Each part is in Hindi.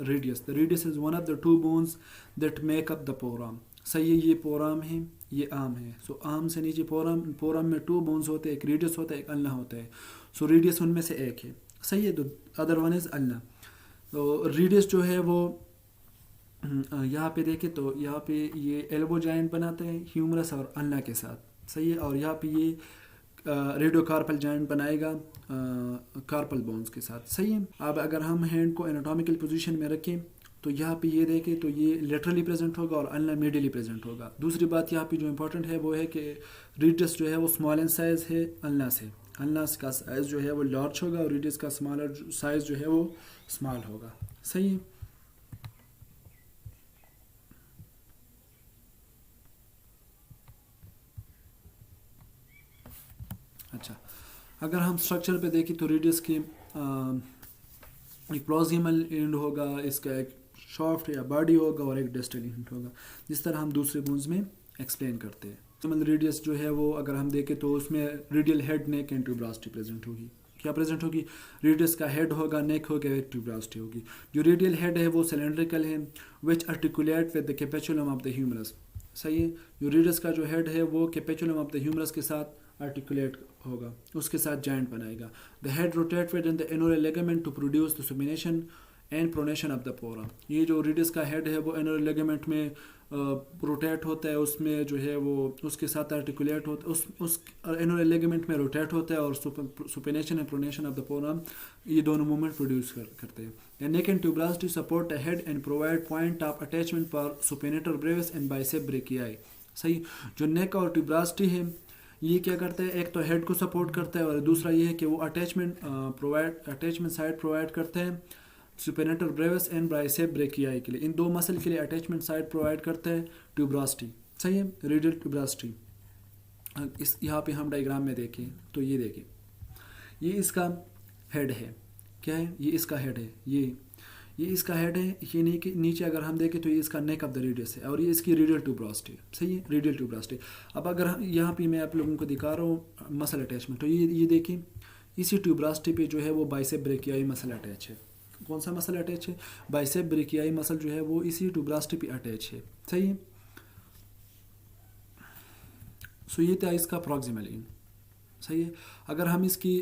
Radius, the radius is one of the two bones that make up the forearm. सही है, ये पोराम है, ये आर्म है। सो आर्म से नीचे पोराम, पोराम में टू बोन्स होते हैं, एक रेडियस होता है, एक अल्ना होता है। सो रेडियस उनमें से एक है। सही है, तो अदर वन इज अल्ना। तो रेडियस जो है वो यहाँ पे देखें तो यहाँ पे ये एल्बो जॉइंट बनाते हैं ह्यूमरस और अल्ना के साथ। सही है, और यहाँ पे ये रेडियो कार्पल जॉइंट बनाएगा कार्पल बोन्स के साथ। सही है। अब अगर हम हैंड को एनाटॉमिकल पोजीशन में रखें तो यहाँ पे ये देखें तो ये लेटरली प्रेजेंट होगा और अल्ना मीडियली प्रेजेंट होगा। दूसरी बात यहाँ पे जो इंपॉर्टेंट है वो है कि रेडियस जो है वो स्मॉल इन साइज है अल्ना से। अल्ना का साइज जो है वो लार्ज होगा और रेडियस का स्मॉलर साइज जो है वो स्मॉल होगा। सही है। अच्छा, अगर हम स्ट्रक्चर पे देखें तो रेडियस की एक प्रोक्सिमल एंड होगा, इसका एक शाफ्ट या बॉडी होगा और एक डिस्टल एंड होगा, जिस तरह हम दूसरे बोन्स में एक्सप्लेन करते हैं। प्रोक्सिमल रेडियस जो है वो अगर हम देखें तो उसमें radial head, neck and tuberosity present होगी। क्या प्रेजेंट होगी? रेडियस का हेड होगा, नेक होगा, एक ट्यूबरास्टी होगी। जो रेडियल हेड है वो सिलेंड्रिकल है, which articulate with the capitulum of the humerus. सही है। जो रेडियस का जो हेड है वो कैपेचुलम ऑफ द ह्यूमरस के साथ आर्टिकुलेट होगा, उसके साथ जॉइंट बनाएगा। The head rotate within the annular ligament to produce the supination and pronation of the forearm. ये जो रेडियस का हेड है वो एनुलर लिगामेंट में रोटेट होता है, उसमें जो है वो उसके साथ आर्टिकुलेट होता है, उस एनुलर लिगामेंट में रोटेट होता है और supination and pronation of the forearm, ये दोनों मूवमेंट प्रोड्यूस करते हैं। The neck and tuberosity support the head and provide point of attachment for supinator brevis and biceps brachii. सही। जो नेक और ट्यूबरास्टी है ये क्या करता है? एक तो हेड को सपोर्ट करता है और दूसरा ये है कि वो अटैचमेंट साइड प्रोवाइड करते हैं सुपेनेटर ब्रेविस एंड बाइसेप ब्रेकियाई के लिए। इन दो मसल के लिए अटैचमेंट साइड प्रोवाइड करता है ट्यूबरास्टी। सही है, रेडियल ट्यूबरास्टी। इस यहाँ पे हम डायग्राम में देखें तो ये देखें, ये इसका हेड है। क्या है? ये इसका हेड है। ये इसका हेड है। ये नीचे अगर हम देखें तो ये इसका नेक ऑफ द रेडियस है और ये इसकी रेडियल ट्यूबरास्टी है। सही है, रेडियल ट्यूबरास्टी। अब अगर यहाँ पे मैं आप लोगों को दिखा रहा हूँ मसल अटैचमेंट, तो ये देखिए इसी ट्यूबरास्टी पे जो है वो बाइसेप ब्रेकियाई मसल अटैच है। कौन सा मसल अटैच है? बाइसेप ब्रेकियाई मसल जो है वो इसी ट्यूबरास्टी पे अटैच है। सही है। सो ये था इसका प्रॉक्सिमल एंड। सही है। अगर हम इसकी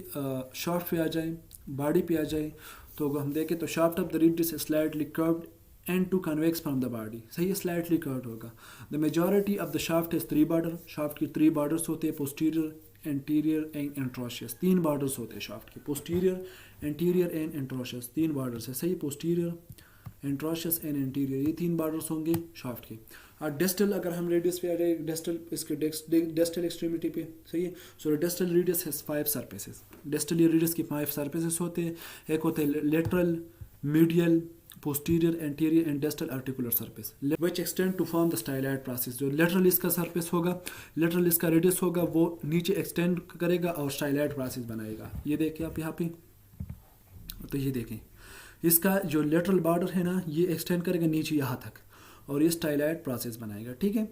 शाफ्ट पे आ जाए, बॉडी पे आ जाए, तो अगर हम देखें तो shaft of the radius slightly curved and to convex from the body. सही है, स्लाइटली कर्व्ड होगा। The majority of the shaft is 3 border. Shaft की 3 बॉर्डर्स होते हैं, posterior, anterior and interosseous. 3 borders होते हैं शाफ्ट के, posterior, anterior and interosseous. 3 borders है। सही, पोस्टीरियर, एंट्रोशियस एंड एंटीरियर, ये 3 बॉर्डर्स होंगे शाफ्ट के। और डेस्टल अगर हम रेडियस पे आ जाए, डेस्टल इसके डेस्टल एक्सट्रीमिटी पे। सही है। So distal radius has 5 surfaces. Distal radius की 5 सरफेसेस होते हैं। एक होते हैं lateral, medial, posterior, anterior and distal articular surface which extend to form the styloid process. जो लेटरल इसका सरफेस होगा, लेटरल इसका रेडियस होगा, वो नीचे एक्सटेंड करेगा और स्टाइलॉइड प्रोसेस बनाएगा। ये देखिए आप यहाँ पे, तो ये देखें इसका जो लेटरल बॉर्डर है ना, ये एक्सटेंड करेगा नीचे यहाँ तक और ये स्टाइलॉइड प्रोसेस बनाएगा। ठीक है,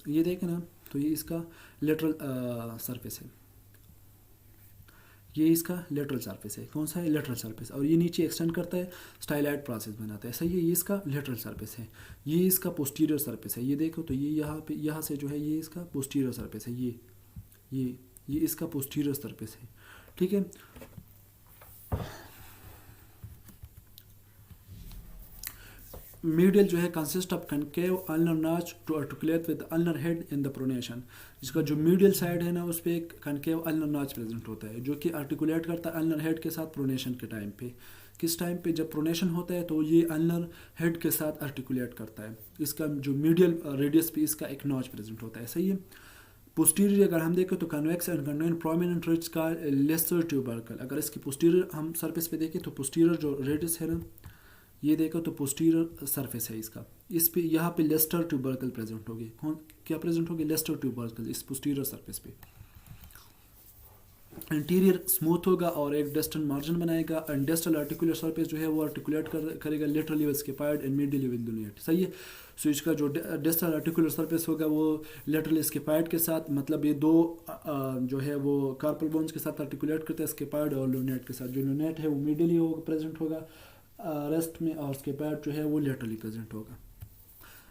ये देखें ना, तो ये इसका लेटरल सरफेस है, ये इसका लेटरल सरफेस है। कौन सा है? Lateral surface. और ये नीचे एक्सटेंड करता है, स्टाइलॉइड प्रोसेस बनाता है। सही है, ये इसका लेटरल सरफेस है। ये इसका पोस्टीरियर सरफेस है। ये देखो तो ये यहाँ पे, यहाँ से जो है ये इसका पोस्टीरियर सरफेस है। ये इसका पोस्टीरियर सरफेस है। ठीक है। मीडियल जो है consist of concave ulnar notch to articulate with ulnar head in the pronation. इसका जो मीडियल साइड है ना, उस पर एक कनकेव अल्नर नॉच प्रेजेंट होता है, जो कि आर्टिकुलेट करता है अल्नर हेड के साथ प्रोनेशन के टाइम पे। किस टाइम पे? जब प्रोनेशन होता है तो ये अल्नर हेड के साथ आर्टिकुलेट करता है। इसका जो मीडियल रेडियस पे इसका एक नॉच प्रेजेंट होता है। सही है। पोस्टीरियर अगर हम देखें तो convex and contain prominent ridge का लेसर ट्यूबरकल। अगर इसकी पोस्टीरियर हम सरफेस पे देखें तो पोस्टीरियर जो रेडियस है ना, ये देखो तो पोस्टीरियर सरफेस है इसका, इस पे यहाँ पे लेस्टर ट्यूबरकल प्रेजेंट होगी। कौन क्या प्रेजेंट होगी? लेस्टर ट्यूबरकल इस पोस्टीरियर सरफेस पे। इंटीरियर स्मूथ होगा और एक डिस्टल मार्जिन बनाएगा। एंड डिस्टल आर्टिकुलर सरफेस जो है वो आर्टिकुलेट करेगा laterally with scaphoid and medially with lunate. सही है। सो इसका जो डिस्टल आर्टिकुलर सरफेस होगा वो लेटरली स्केपाइड के साथ, मतलब ये दो जो है वो कार्पल बोन्स के साथ आर्टिकुलेट करता है, स्केपाइड और लुनेट के साथ। जो लुनेट है वो मीडियली होगा, प्रेजेंट होगा, रेस्ट में, और स्केपैड जो है वो लेटरली प्रेजेंट होगा।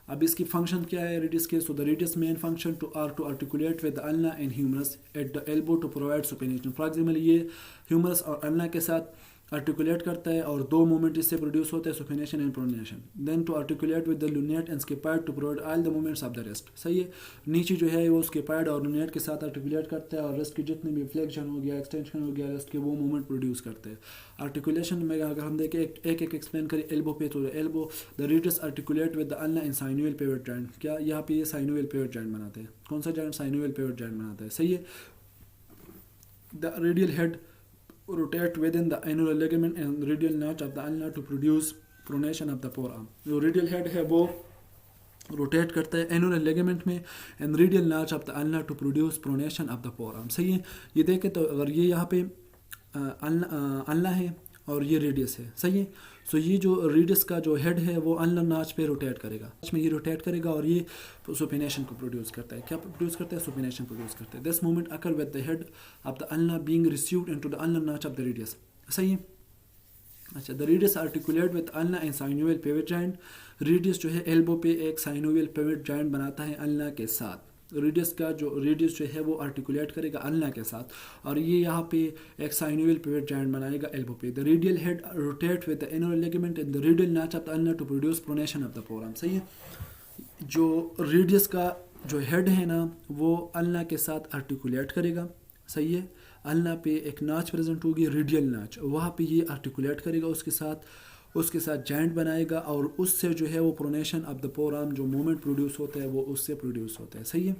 अब इसकी फंक्शन क्या है रेडियस के? So the radius main function to articulate with the ulna and humerus at the elbow to provide supination. For example ये ह्यूमरस और अल्ना के साथ आर्टिकुलेट करता है और दो मूवमेंट इससे प्रोड्यूस होते हैं, supination and pronation. Then to articulate with the lunate and scaphoid to provide all the movements of the wrist. सही है, नीचे जो है वो स्केपैड और लुनेट के साथ आर्टिकुलेट करता है और रेस्ट की जितने भी फ्लेक्शन हो गया, एक्सटेंशन हो गया रेस्ट के, वो मूवमेंट प्रोड्यूस करते हैं। आर्टिकुलेशन में अगर हम देखें एक एक एक्सप्लेन करें एल्बो पे, तो elbow the radius articulate with the ulna in synovial pivot joint. क्या यहाँ पे ये साइनोवियल पिवट जॉइंट बनाते हैं? कौन सा जॉइंट? साइनोवियल पिवट जॉइंट बनाता है। सही है। The radial head rotate within the annular ligament and radial notch of the ulna to produce pronation of the forearm। जो radial head है वो रोटेट करता है एनुलर लिगामेंट में and radial notch of the ulna to produce pronation of the forearm. सही है। ये देखें तो अगर ये यहाँ पे अल्ना है और ये रेडियस है। सही है। सो ये जो रेडियस का जो हेड है वो अल्ना नॉच पे रोटेट करेगा, में ये रोटेट करेगा और ये सुपिनेशन को प्रोड्यूस करता है। क्या प्रोड्यूस करता है? सुपिनेशन प्रोड्यूस करता है। This movement occur with the head of the ulna being received into the ulna notch of the radius. सही है। अच्छा, the radius articulate with ulna and synovial pivot joint. Radius जो है एल्बो पे एक साइनोवियल पिवट जॉइंट बनाता है अल्ना के साथ। रेडियस जो है वो आर्टिकुलेट करेगा अल्ना के साथ और ये यहाँ पे एक साइनोवियल पिवट जॉइंट बनाएगा एल्बो पे। The radial head rotate with the annular ligament and the radial notch of the ulna to produce pronation of the forearm. सही है। जो रेडियस का जो हेड है ना वो अल्ना के साथ आर्टिकुलेट करेगा। सही है। अल्ना पे एक नाच प्रेजेंट होगी, रेडियल नाच, वहाँ पे ये आर्टिकुलेट करेगा उसके साथ जॉइंट बनाएगा और उससे जो है वो प्रोनेशन ऑफ द फोरआर्म जो मूवमेंट प्रोड्यूस होता है वो उससे प्रोड्यूस होता है। सही है।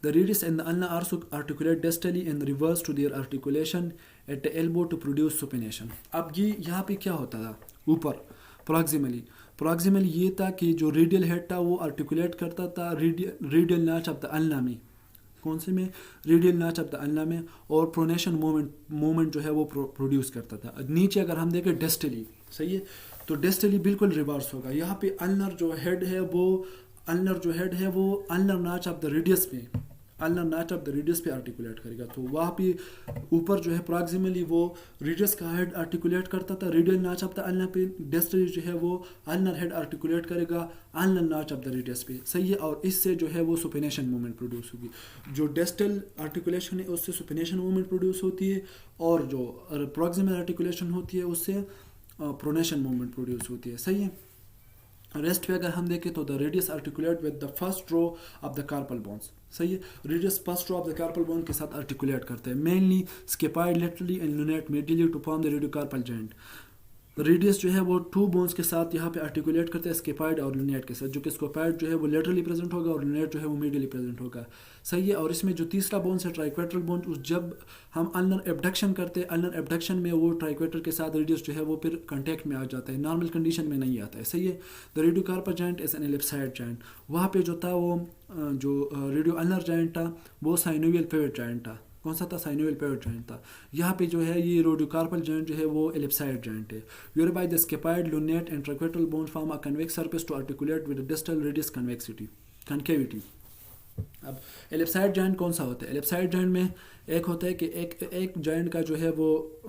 The radius and the ulna also articulate distally and reverse to their articulation at the elbow to produce supination. अब ये यहाँ पे क्या होता था? ऊपर प्रोक्सिमली ये था कि जो रेडियल हेड था वो आर्टिकुलेट करता था radial notch of the ulna में। कौन से में? Radial notch of the ulna में। और प्रोनेशन मूवमेंट जो है वो प्रोड्यूस करता था। नीचे अगर हम देखें डिस्टली, सही है, तो डिस्टली बिल्कुल रिवर्स होगा। यहाँ पे अल्नर जो हेड है वो ulnar notch of the radius पे आर्टिकुलेट करेगा। तो वहाँ पे ऊपर जो है प्रॉक्सिमली वो रेडियस का हेड आर्टिकुलेट करता था radial notch of the ulna पे। डिस्टली जो है वो अल्नर हेड आर्टिकुलेट करेगा ulnar notch of the radius पे। सही है। और इससे जो है वो सुपिनेशन मूवमेंट प्रोड्यूस होगी। जो डिस्टल आर्टिकुलेशन है उससे सुपिनेशन मूवमेंट प्रोड्यूस होती है और जो प्रॉक्सिमल आर्टिकुलेशन होती है उससे प्रोनेशन मूवमेंट प्रोड्यूस होती है। सही है। रेस्ट पे अगर हम देखें तो the radius articulate with the first row of the carpal bones. सही है। Radius first row of the carpal bone के साथ आर्टिकुलेट करते हैं mainly scaphoid laterally and lunate medially to form the radiocarpal joint. Radius जो है वो टू बोन्स के साथ यहाँ पे आर्टिकुलेट करते हैं स्केपॉइड और लुनेट के साथ, जो कि स्केपॉइड जो है वो लेटरली प्रेजेंट होगा और लुनेट जो है वो मीडियली प्रेजेंट होगा। सही है। और इसमें जो तीसरा बोन्स है ट्राइक्वेट्रल बोन, जब हम अल्नर एब्डक्शन करते हैं, अल्नर एब्डक्शन में वो ट्राइक्वेटर के साथ रेडियस जो है वो फिर कॉन्टैक्ट में आ जाता है, नॉर्मल कंडीशन में नहीं आता है। सही है। The radiocarpal joint is an ellipsoid joint. वहाँ पे जो था वो जो रेडियो अल्नर जॉइंट था वो साइनोवियल पिवट जॉइंट था। कौन सा था? साइनोवियल पिवट जॉइंट था। यहाँ पे जो है ये रेडियोकार्पल जॉइंट जो है वो एलिप्सॉइड जॉइंट है। Whereby the scaphoid lunate and triquetral bone form a convex surface to articulate with distal radius concavity. अब एलिप्सॉइड जॉइंट कौन सा होता है? एलिप्सॉइड जॉइंट में एक होता है कि एक जॉइंट का जो है वो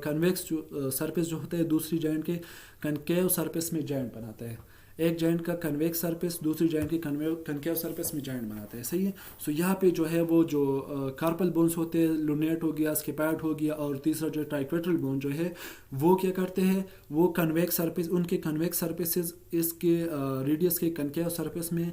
कन्वेक्स जो सरफेस जो होता है दूसरी जॉइंट के कनकेव सरफेस में जॉइंट बनाता है। एक जॉइंट का कन्वेक्स सरफेस दूसरी जॉइंट के कनकेव सरफेस में जॉइंट बनाते हैं। सही है। सो यहाँ पे जो है वो जो कार्पल बोन्स होते हैं, लुनेट हो गया, स्केपॉइड हो गया और तीसरा जो ट्राइक्वेट्रल बोन जो है वो क्या करते हैं, वो कन्वेक्स सरफेस, उनके कन्वेक्स सरफेसेस इसके रेडियस के कनकेव सरफेस में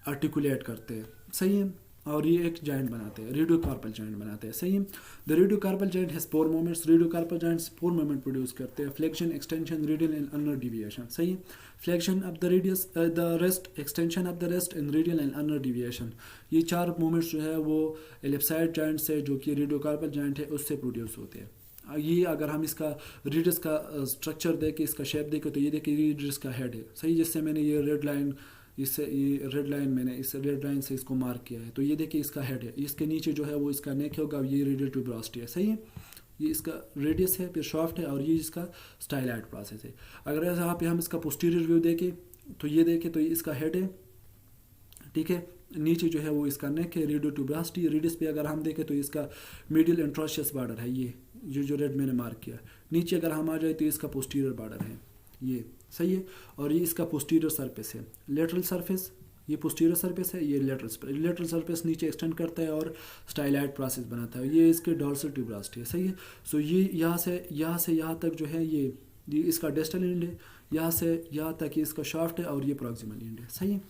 आर्टिकुलेट करते हैं। सही है। और ये एक जॉइंट बनाते हैं, रेडियोकार्पल जॉइंट बनाते हैं। सही है। The radiocarpal joint has 4 movements. Radiocarpal joints 4 movement produce करते हैं, flexion, extension, radial and ulnar deviation. सही है। Flexion of the radius, the wrist, extension of the wrist and radial and ulnar deviation. ये 4 मूवमेंट्स जो है वो एलिप्सॉइड जॉइंट से, जो कि रेडियोकार्पल जॉइंट है, उससे प्रोड्यूस होते हैं। ये अगर हम इसका रेडियस का स्ट्रक्चर देखें, इसका शेप देखें, तो ये देखिए रेडियस का हेड है। सही। जिससे मैंने ये रेड लाइन मैंने इस रेड लाइन से इसको मार्क किया है। तो ये देखिए इसका हेड है, इसके नीचे जो है वो इसका नेक होगा, ये रेडियल ट्यूबरोसिटी है। सही है। ये इसका रेडियस है, फिर शाफ्ट है और ये इसका स्टाइलाइड प्रोसेस है। अगर यहाँ पे हम इसका पोस्टीरियर व्यू देखें तो ये देखें तो ये इसका हेड है, ठीक है, नीचे जो है वो इसका नेक है, रेडियो ट्यूबरोसिटी। रेडियस पे अगर हम देखें तो इसका मीडियल इंट्रोशियस बॉर्डर है, ये जो रेड मैंने मार्क किया। नीचे अगर हम आ जाए तो इसका पोस्टीरियर बॉर्डर है ये, सही है। और ये इसका पोस्टीरियर सरफेस है। लेटरल सरफेस, ये पोस्टीरियर सरफेस है, ये लेटरल सरफेस नीचे एक्सटेंड करता है और स्टाइलाइट प्रोसेस बनाता है। ये इसके डॉर्सल ट्यूबरास्टी है, सही है। सो ये यहाँ से यहाँ तक जो है ये इसका डिस्टल एंड है, यहाँ से यहाँ तक ये इसका शाफ्ट है और ये प्रॉक्सिमल एंड है, सही है।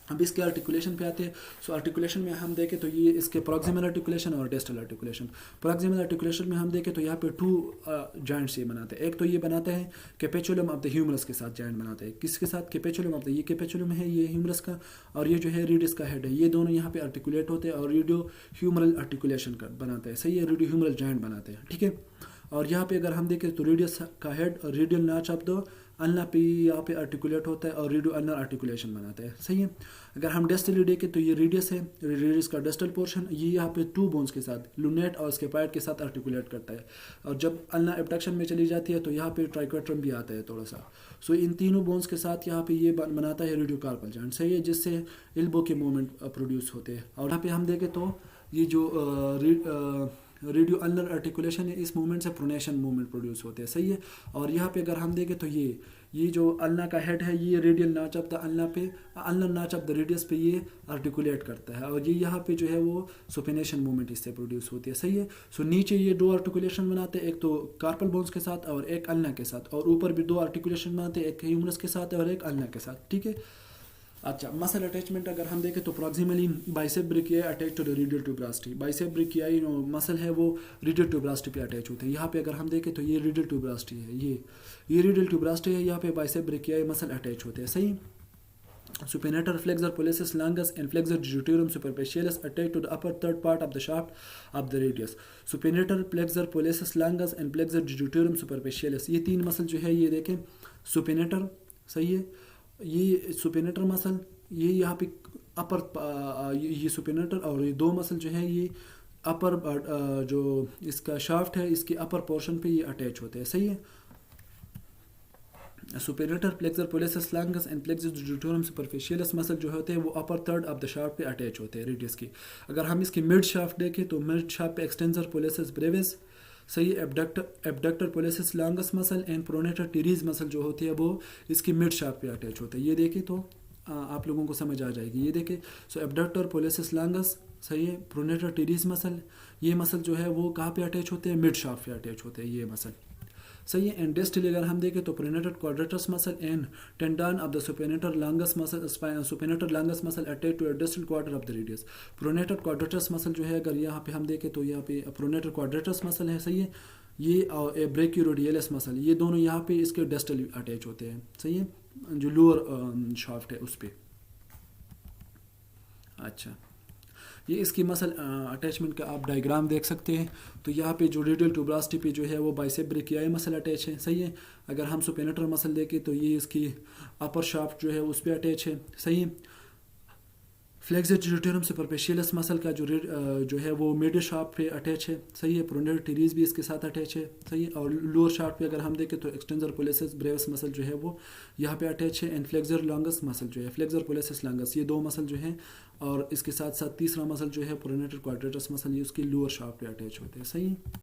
अब इसके आर्टिकुलेशन पे आते हैं। सो आर्टिकुलेशन में हम देखें तो ये इसके प्रॉक्सिमल आर्टिकुलेशन और डिस्टल आर्टिकुलेशन। प्रॉक्सिमल आर्टिकुलेशन में हम देखें तो यहाँ पे 2 जॉइंट्स ये बनाते हैं। एक तो ये बनाते हैं कैपेचुलम ऑफ द ह्यूमरस के साथ जॉइंट बनाते हैं। किसके साथ? कैपेचुलम ऑफ द, ये कैपेचुलम है ये ह्यूमरस का, और ये जो है रेडियस का हेड है। ये दोनों यहाँ पे आर्टिकुलेट होते हैं और रेडियो ह्यूमरल आर्टिकुलेशन कर बनाते हैं, सही है। रेडियो ह्यूमरल जॉइंट बनाते हैं, ठीक है। और यहाँ पे अगर हम देखें तो रेडियस का हेड और रेडियल नाच ऑफ द अल्ना पे यहाँ पे आर्टिकुलेट होता है और रेडियो अल्नर आर्टिकुलेशन बनाता है, सही है। अगर हम डिस्टली देखें तो ये रेडियस है, रेडियस का डिस्टल पोर्शन ये यहाँ पे 2 बोन्स के साथ लुनेट और स्केपाइड के साथ आर्टिकुलेट करता है। और जब अल्ना एबडक्शन में चली जाती है तो यहाँ पे ट्राइक्वेट्रम भी आता है थोड़ा सा। सो इन तीनों बोन्स के साथ यहाँ पे ये बनाता है रेडियो कार्पल जॉइंट, सही है, जिससे एल्बो के मूवमेंट प्रोड्यूस होते हैं। और यहाँ पे हम देखें तो ये जो रेडियो अल्नर आर्टिकुलेशन है, इस मूवमेंट से प्रोनेशन मूवमेंट प्रोड्यूस होते हैं, सही है। और यहाँ पे अगर हम देखें तो ये जो अल्ना का हेड है ये रेडियल नाच ऑफ द अल्ना पे, अल्नर नाच ऑफ द रेडियस पे ये आर्टिकुलेट करता है और ये यहाँ पे जो है वो सुपिनेशन मूवमेंट इससे प्रोड्यूस होती है, सही है। सो नीचे ये 2 आर्टिकुलेशन बनाते हैं, एक तो कार्पल बोन्स के साथ और एक अल्ना के साथ, और ऊपर भी 2 आर्टिकुलेशन बनाते हैं, एक ह्यूमरस के साथ और एक अल्ना के साथ, ठीक है। अच्छा, मसल अटैचमेंट अगर हम देखें तो proximally biceps brachii attach to the radial tuberosity. Biceps brachii muscle है वो रेडियल ट्यूबरास्टी पे अटैच होते हैं। यहाँ पे अगर हम देखें तो ये रेडियल ट्यूबरास्टी है, ये रेडियल ट्यूबरास्टी है, यहाँ पे बाइसेप ब्रेकियाई मसल अटैच होते हैं, सही। Supinator flexor pollicis longus and flexor digitorum superficialis attached to the upper third part of the shaft of the radius. Supinator flexor pollicis longus and flexor digitorum superficialis, ये 3 मसल जो है ये देखें, सुपिनेटर, सही है, ये सुपिनेटर मसल, ये यहाँ पे अपर ये सुपिनेटर, और ये 2 मसल जो है ये अपर जो इसका शाफ्ट है इसके अपर पोर्शन पे ये अटैच होते हैं, सही है। Supinator flexor pollicis longus and flexor digitorum superficialis muscle जो होते हैं वो upper third of the shaft पे अटैच होते हैं रेडियस की। अगर हम इसकी मिड शाफ्ट देखें तो मिड शाफ्ट पे एक्सटेंसर पोलिसिस ब्रेविस, सही, abductor policies longus muscle and pronator teres muscle जो होती है वो इसकी मिड शाफ्ट पे अटैच होते हैं। ये देखें तो आप लोगों को समझ आ जाएगी। ये देखें, सो एबडक्टर पोलिसिस लॉन्गस, सही है, प्रोनेटर टीरीज मसल, ये मसल जो है वो कहाँ पे अटैच होते हैं? मिड शाफ्ट पे अटैच होते हैं ये मसल, सही है। एंड डिस्टली अगर हम देखें तो pronator quadratus muscle and tendon of the supinator longus muscle, supinator longus muscle attach to distal quarter of the radius. Pronator quadratus muscle जो है अगर यहाँ पे हम देखें तो यहाँ पे प्रोनेटर क्वाड्रेटस मसल है, सही है, ये और ब्रेकियोरेडियलिस मसल, ये दोनों यहाँ पे इसके डिस्टल अटैच होते हैं, सही है, जो लोअर शाफ्ट है उस पर। अच्छा, ये इसकी मसल अटैचमेंट का आप डायग्राम देख सकते हैं। तो यहाँ पे जो रेडियल ट्यूबरास्टी पे जो है वो बाइसेप ब्रेकियाई मसल अटैच है, सही है। अगर हम सुपेनेटर मसल देखें तो ये इसकी अपर शाफ्ट जो है उस पर अटैच है, सही है। फ्लेक्सर डिजिटोरम सुपरफिशियलिस मसल का जो है वो मिड शाफ्ट पे अटैच है, सही है। प्रोनेटर टीरीज भी इसके साथ अटैच है, सही है। और लोअर शाफ्ट पे अगर हम देखें तो एक्सटेंसर पोलिसिस ब्रेविस मसल जो है वो यहाँ पे अटैच है। एंड फ्लेक्सर लॉन्गस मसल जो है, फ्लेक्सर पोलिसिस लॉन्गस, ये 2 मसल जो हैं, और इसके साथ साथ तीसरा मसल जो है प्रोनेटर क्वाड्रेटस मसल, ये उसकी लोअर शाफ्ट पे अटैच होते हैं, सही है।